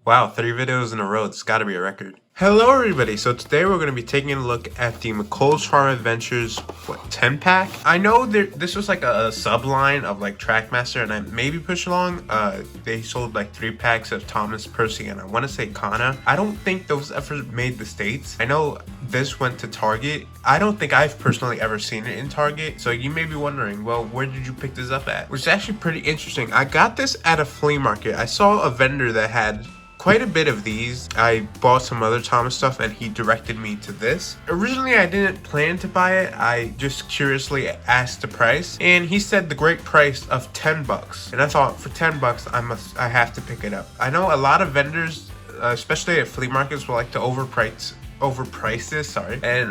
Wow, 3 videos in a row. It's gotta be a record. Hello everybody, so today we're going to be taking a look at the McColl's Farm Adventures, 10 pack? I know this was like a sub-line of like Trackmaster and I maybe Push Along. They sold like 3 packs of Thomas, Percy, and I want to say Kana. I don't think those ever made the States. I know this went to Target. I don't think I've personally ever seen it in Target, so you may be wondering, well, where did you pick this up at? Which is actually pretty interesting. I got this at a flea market. I saw a vendor that had quite a bit of these. I bought some other Thomas stuff and he directed me to this. Originally I didn't plan to buy it. I just curiously asked the price and he said the great price of 10 bucks. And I thought for 10 bucks I have to pick it up. I know a lot of vendors, especially at flea markets, will like to overprice this, and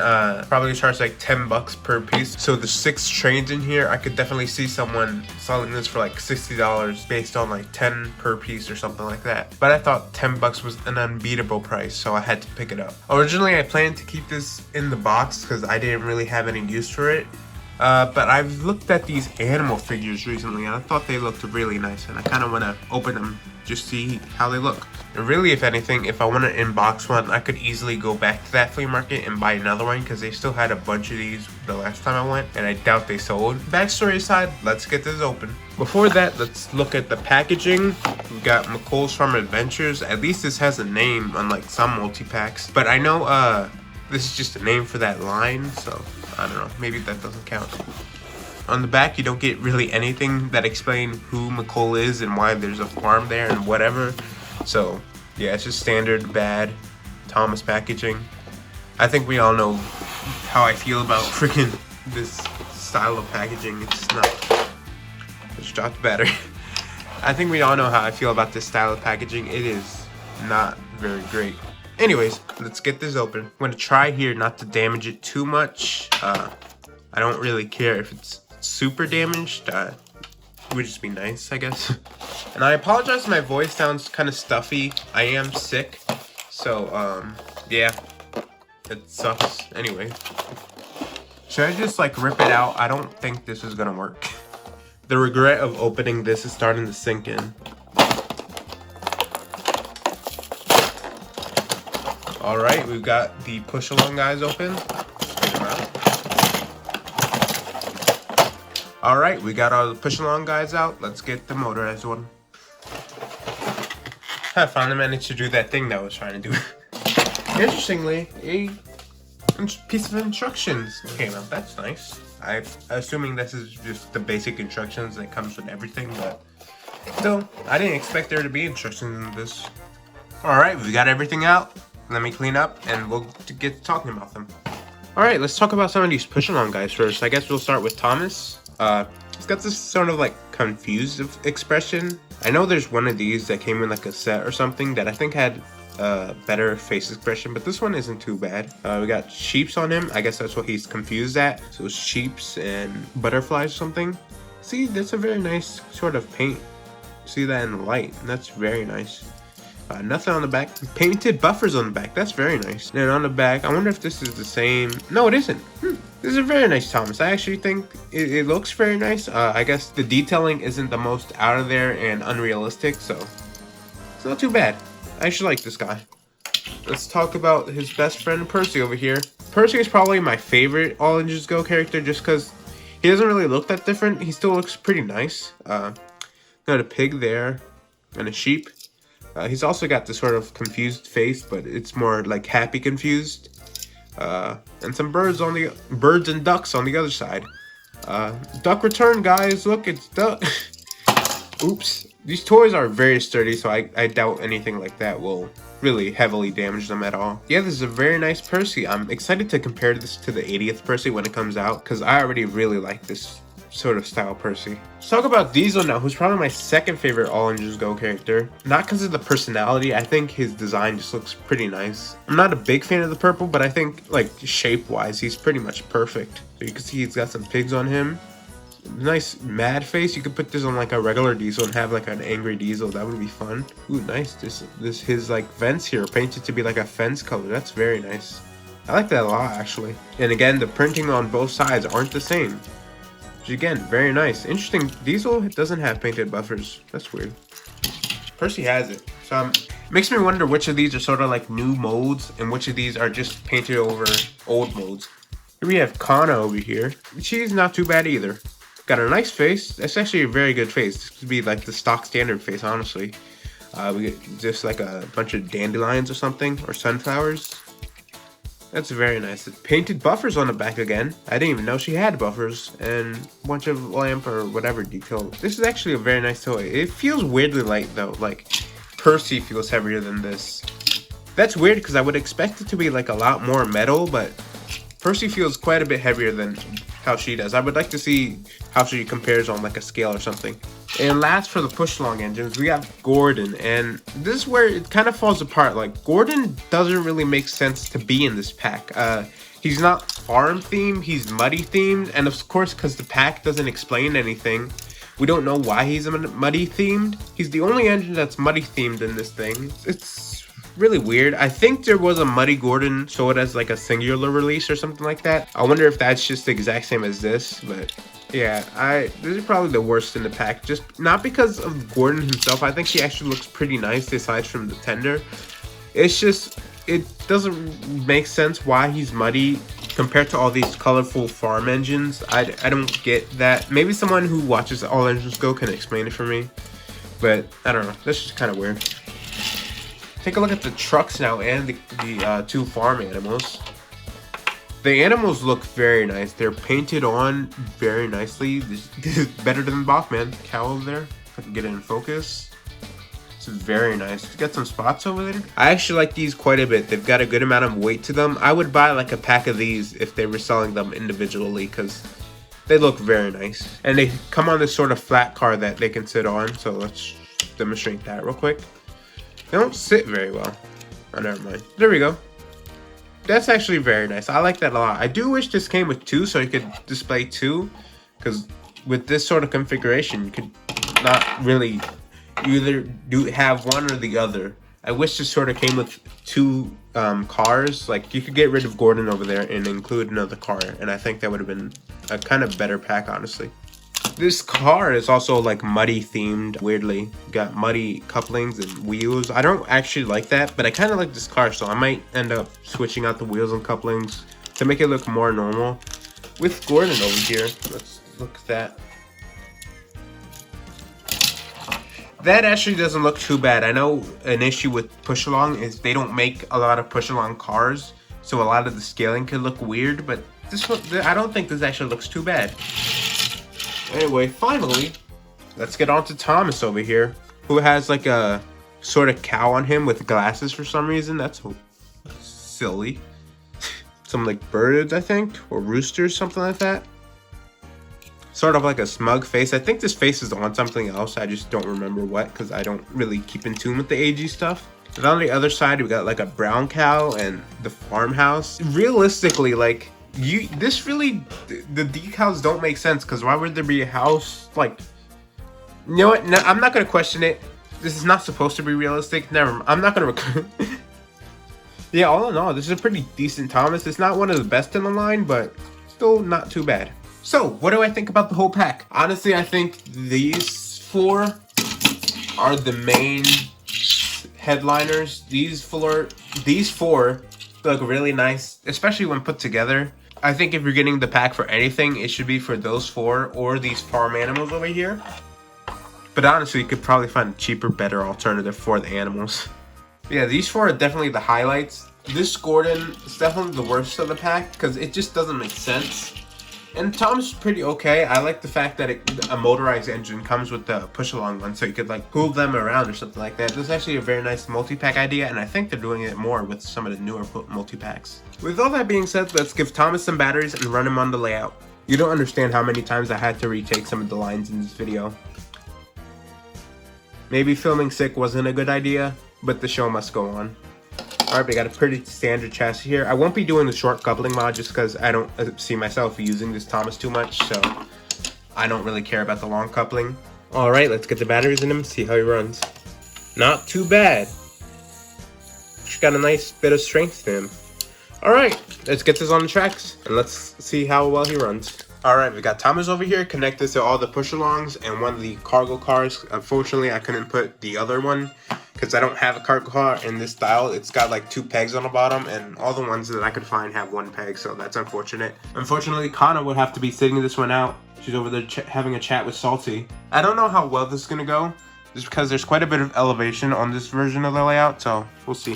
probably charge like 10 bucks per piece. So the 6 trains in here, I could definitely see someone selling this for like $60 based on like 10 per piece or something like that. But I thought 10 bucks was an unbeatable price, so I had to pick it up. Originally I planned to keep this in the box because I didn't really have any use for it. But I've looked at these animal figures recently and I thought they looked really nice and I kind of want to open them, just see how they look. And really, if anything, if I want to inbox one, I could easily go back to that flea market and buy another one because they still had a bunch of these the last time I went and I doubt they sold. Backstory aside, let's get this open. Before that, let's look at the packaging. We've got McColl's Farm Adventures. At least this has a name, unlike some multi-packs. But I know this is just a name for that line, so I don't know, maybe that doesn't count. On the back, you don't get really anything that explains who McColl is and why there's a farm there and whatever. So yeah, it's just standard bad Thomas packaging. I think we all know how I feel about freaking this style of packaging. It's not. Just dropped the battery. I think we all know how I feel about this style of packaging. It is not very great. Anyways, let's get this open. I'm gonna try here not to damage it too much. I don't really care if it's super damaged. It would just be nice, I guess. And I apologize if my voice sounds kind of stuffy. I am sick, so yeah, it sucks. Anyway, should I just like rip it out? I don't think this is gonna work. The regret of opening this is starting to sink in. All right, we've got the push along guys open. All right, we got all the push along guys out. Let's get the motorized one. I finally managed to do that thing that I was trying to do. Interestingly, a piece of instructions came out. That's nice. I'm assuming this is just the basic instructions that comes with everything, but still, I didn't expect there to be instructions in this. All right, we got everything out. Let me clean up and we'll get to talking about them. All right, let's talk about some of these push along guys first. I guess we'll start with Thomas. He's got this sort of like confused expression. I know there's one of these that came in like a set or something that I think had better face expression, but this one isn't too bad. We got sheeps on him. I guess that's what he's confused at. So sheeps and butterflies or something. See, that's a very nice sort of paint. See that in the light, and that's very nice. Nothing on the back. Painted buffers on the back. That's very nice. And on the back, I wonder if this is the same. No, it isn't. This is a very nice Thomas. I actually think it looks very nice. I guess the detailing isn't the most out of there and unrealistic, so it's not too bad. I actually like this guy. Let's talk about his best friend Percy over here. Percy is probably my favorite All Engines Go character just because he doesn't really look that different. He still looks pretty nice. Got a pig there and a sheep. He's also got this sort of confused face, but it's more like happy confused. And some birds and ducks on the other side. Duck return, guys. Look, it's duck. Oops. These toys are very sturdy, so I doubt anything like that will really heavily damage them at all. Yeah, this is a very nice Percy. I'm excited to compare this to the 80th Percy when it comes out, because I already really like this sort of style Percy. Let's talk about Diesel now, who's probably my second favorite All Engines Go character. Not because of the personality, I think his design just looks pretty nice. I'm not a big fan of the purple, but I think like shape-wise, he's pretty much perfect. So you can see he's got some pigs on him. Nice mad face. You could put this on like a regular Diesel and have like an angry Diesel. That would be fun. Ooh, nice. His like vents here painted to be like a fence color. That's very nice. I like that a lot actually. And again, the printing on both sides aren't the same. Which again, very nice. Interesting, Diesel doesn't have painted buffers. That's weird. Percy has it. So Makes me wonder which of these are sort of like new modes and which of these are just painted over old modes. Here we have Kana over here. She's not too bad either. Got a nice face. That's actually a very good face. This could be like the stock standard face, honestly. We get just like a bunch of dandelions or something, or sunflowers. That's very nice. Painted buffers on the back again. I didn't even know she had buffers, and a bunch of lamp or whatever detail. This is actually a very nice toy. It feels weirdly light though. Like Percy feels heavier than this. That's weird because I would expect it to be like a lot more metal, but Percy feels quite a bit heavier than how she does. I would like to see how she compares on like a scale or something. And last for the push-along engines, we have Gordon, and this is where it kind of falls apart. Like, Gordon doesn't really make sense to be in this pack. He's not farm themed, he's muddy themed, and of course, because the pack doesn't explain anything, we don't know why he's muddy themed. He's the only engine that's muddy themed in this thing. It's really weird. I think there was a Muddy Gordon sold as like a singular release or something like that. I wonder if that's just the exact same as this, but yeah, this is probably the worst in the pack. Just not because of Gordon himself. I think he actually looks pretty nice aside from the tender. It's just, it doesn't make sense why he's muddy compared to all these colorful farm engines. I don't get that. Maybe someone who watches All Engines Go can explain it for me, but I don't know. That's just kind of weird. Take a look at the trucks now and the two farm animals. The animals look very nice. They're painted on very nicely. This is better than Bachman. Cow over there. If I can get it in focus. It's very nice. It's got some spots over there. I actually like these quite a bit. They've got a good amount of weight to them. I would buy like a pack of these if they were selling them individually because they look very nice. And they come on this sort of flat car that they can sit on. So let's demonstrate that real quick. They don't sit very well. Oh, never mind. There we go. That's actually very nice. I like that a lot. I do wish this came with two so you could display two. Because with this sort of configuration, you could not really either have one or the other. I wish this sort of came with two cars. Like, you could get rid of Gordon over there and include another car. And I think that would have been a kind of better pack, honestly. This car is also like muddy themed, weirdly. Got muddy couplings and wheels. I don't actually like that, but I kind of like this car, so I might end up switching out the wheels and couplings to make it look more normal. With Gordon over here, let's look at that. That actually doesn't look too bad. I know an issue with push along is they don't make a lot of push along cars, so a lot of the scaling could look weird, but this one, I don't think this actually looks too bad. Anyway, finally, let's get on to Thomas over here, who has like a sort of cow on him with glasses for some reason. That's so silly. Some like birds, I think, or roosters, something like that. Sort of like a smug face. I think this face is on something else. I just don't remember what, because I don't really keep in tune with the AG stuff. And on the other side, we got like a brown cow and the farmhouse. Realistically, like, the decals don't make sense, because why would there be a house? Like, you know what? No, I'm not gonna question it. This is not supposed to be realistic. Never. I'm not gonna. Yeah, all in all, this is a pretty decent Thomas. It's not one of the best in the line, but still not too bad. So, what do I think about the whole pack? Honestly, I think these four are the main headliners. These four look really nice, especially when put together. I think if you're getting the pack for anything, it should be for those four or these farm animals over here. But honestly, you could probably find a cheaper, better alternative for the animals. Yeah, these four are definitely the highlights. This Gordon is definitely the worst of the pack because it just doesn't make sense. And Tom's is pretty okay. I like the fact that a motorized engine comes with the push-along one, so you could like pull them around or something like that. This is actually a very nice multi-pack idea, and I think they're doing it more with some of the newer multi-packs. With all that being said, let's give Thomas some batteries and run him on the layout. You don't understand how many times I had to retake some of the lines in this video. Maybe filming sick wasn't a good idea, but the show must go on. Alright, we got a pretty standard chassis here. I won't be doing the short coupling mod just because I don't see myself using this Thomas too much, so I don't really care about the long coupling. Alright, let's get the batteries in him, see how he runs. Not too bad. He's got a nice bit of strength to him. Alright, let's get this on the tracks, and let's see how well he runs. Alright, we got Thomas over here connected to all the push-alongs and one of the cargo cars. Unfortunately, I couldn't put the other one because I don't have a cargo car in this style. It's got like 2 pegs on the bottom, and all the ones that I could find have 1 peg, so that's unfortunate. Unfortunately, Kana would have to be sitting this one out. She's over there having a chat with Salty. I don't know how well this is going to go, just because there's quite a bit of elevation on this version of the layout, so we'll see.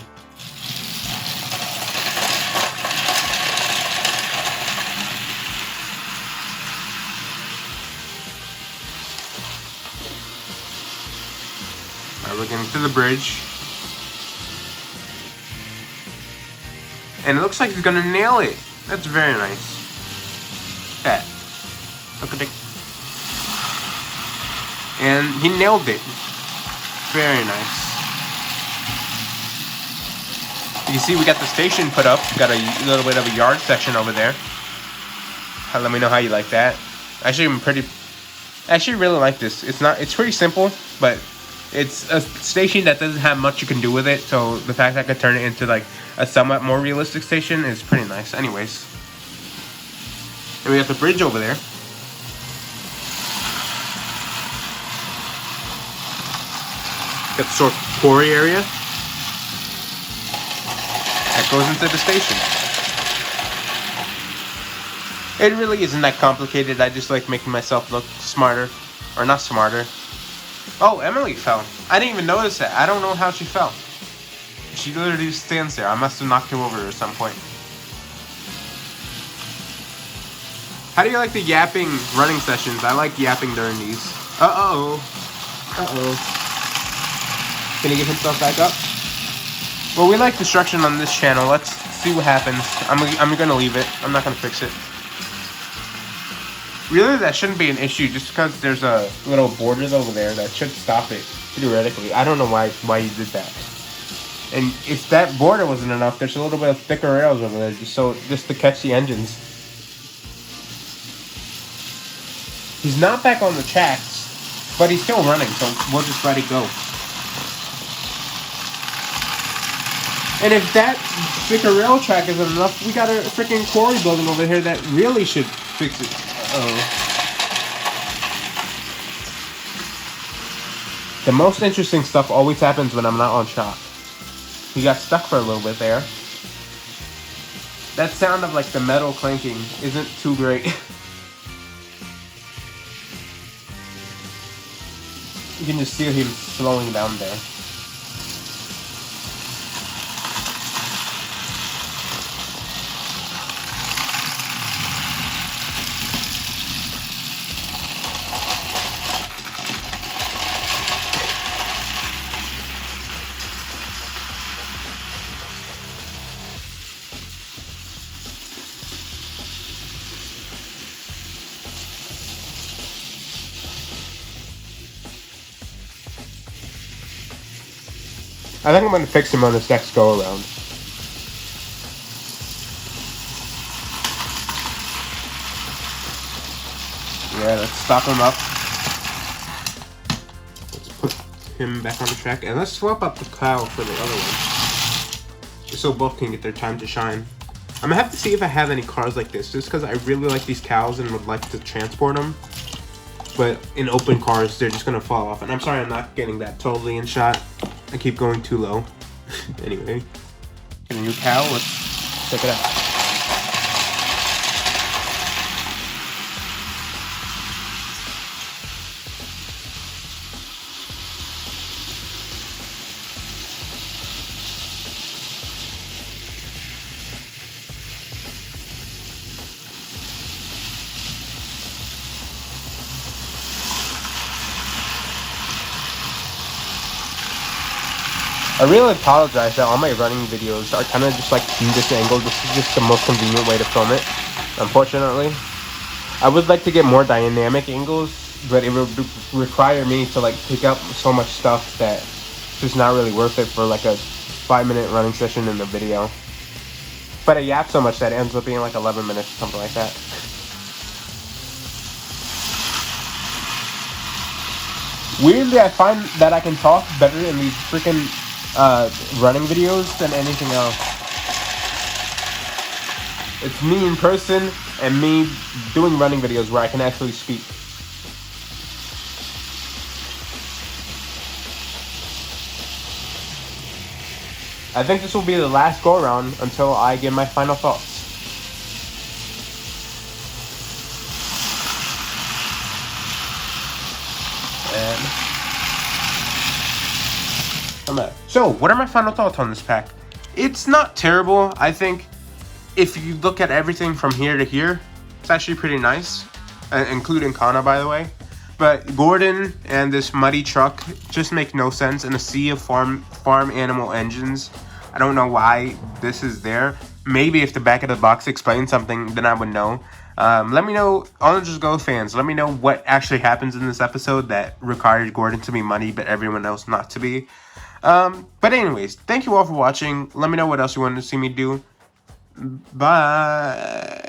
Alright, we're getting to the bridge. And it looks like he's gonna nail it. That's very nice. Look at that. Look at it. And he nailed it. Very nice. You see we got the station put up. Got a little bit of a yard section over there. Let me know how you like that. Actually, I actually really like this. It's pretty simple, but it's a station that doesn't have much you can do with it, so the fact that I could turn it into like a somewhat more realistic station is pretty nice. Anyways, and we got the bridge over there. Got the sort of quarry area that goes into the station. It really isn't that complicated. I just like making myself look smarter, or not smarter. Oh, Emily fell. I didn't even notice that. I don't know how she fell. She literally just stands there. I must have knocked her over at some point. How do you like the yapping running sessions? I like yapping during these. Uh-oh. Can he get himself back up? Well, we like destruction on this channel. Let's see what happens. I'm gonna leave it. I'm not gonna fix it. Really, that shouldn't be an issue just because there's a little border over there that should stop it, theoretically. I don't know why you did that. And if that border wasn't enough, there's a little bit of thicker rails over there just to catch the engines. He's not back on the tracks, but he's still running, so we'll just let it go. And if that thicker rail track isn't enough, we got a freaking quarry building over here that really should fix it. The most interesting stuff always happens when I'm not on shot. He got stuck for a little bit there. That sound of like the metal clanking isn't too great. You can just see him slowing down there. I think I'm going to fix him on this next go around. Yeah, let's stop him up. Let's put him back on the track. And let's swap up the cow for the other one. Just so both can get their time to shine. I'm going to have to see if I have any cars like this. Just because I really like these cows and would like to transport them. But in open cars, they're just going to fall off. And I'm sorry I'm not getting that totally in shot. I keep going too low. Anyway. Get a new cow. Let's check it out. I really apologize that all my running videos are kind of just like from this angle. This is just the most convenient way to film it, unfortunately. I would like to get more dynamic angles, but it would require me to like pick up so much stuff that it's just not really worth it for like a 5-minute running session in the video. But I yap so much that it ends up being like 11 minutes or something like that. Weirdly, I find that I can talk better in these freaking running videos than anything else. It's me in person and me doing running videos where I can actually speak. I think this will be the last go around until I give my final thoughts. And I'm back. So, what are my final thoughts on this pack? It's not terrible. I think if you look at everything from here to here, it's actually pretty nice, including Kana, by the way. But Gordon and this muddy truck just make no sense in a sea of farm animal engines. I don't know why this is there. Maybe if the back of the box explains something, then I would know. Let me know, Orange Just Go fans, let me know what actually happens in this episode that required Gordon to be muddy, but everyone else not to be. But anyways, thank you all for watching. Let me know what else you want to see me do. Bye.